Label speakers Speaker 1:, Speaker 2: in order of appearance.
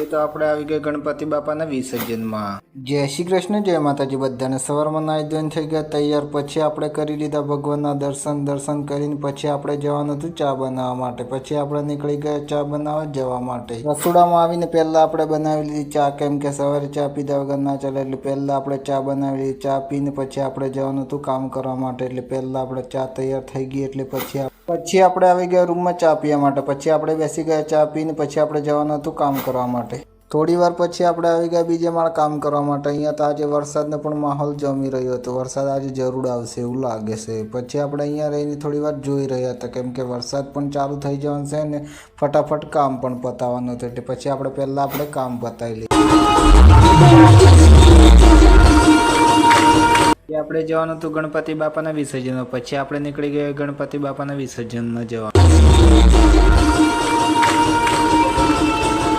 Speaker 1: એ તો આપણે આવી ગયા ગણપતિ બાપાના વિસર્જનમાં। જય શ્રી કૃષ્ણ, જય માતાજી બધાને। સવારમાં નાઈ ધોઈને થઈ ગયા તૈયાર। પછી આપણે કરી લીધા ભગવાનના દર્શન કરીને પછી આપણે જવાનું હતું ચા બનાવવા માટે। પછી આપણે નીકળી ગયા ચા બનાવવા જવા માટે। રસોડામાં આવીને પહેલા આપણે બનાવી લીધી ચા, કેમ કે સવારે ચા પીધા વગર ના ચાલે, એટલે પહેલા આપણે ચા બનાવી લીધી। ચા પીને પછી આપણે જવાનું હતું કામ કરવા માટે, એટલે પહેલા આપણે ચા તૈયાર થઈ ગઈ, એટલે પછી આપણે આવી ગયા રૂમમાં ચા પીવા માટે। પછી આપણે બેસી ગયા ચા પીને પછી આપણે જવાનું હતું કામ કરવા માટે। થોડી વાર પછી આપણે આવી ગયા બીજે માળ કામ કરવા માટે। અહીંયા તો આજે વરસાદનો પણ માહોલ જમી રહ્યો હતો, વરસાદ આજે જરૂર આવશે એવું લાગે છે। પછી આપણે અહીંયા રહીને થોડી વાર જોઈ રહ્યા હતા, કેમ કે વરસાદ પણ ચાલુ થઈ જવાનું છે ને ફટાફટ કામ પણ પતાવવાનું હતું, એટલે પછી આપણે પહેલાં આપણે કામ પતાવી લઈએ। આપણે જવાનું હતું ગણપતિ બાપાના વિસર્જનમાં। પછી આપણે નીકળી ગયા ગણપતિ બાપાના વિસર્જનમાં જવા।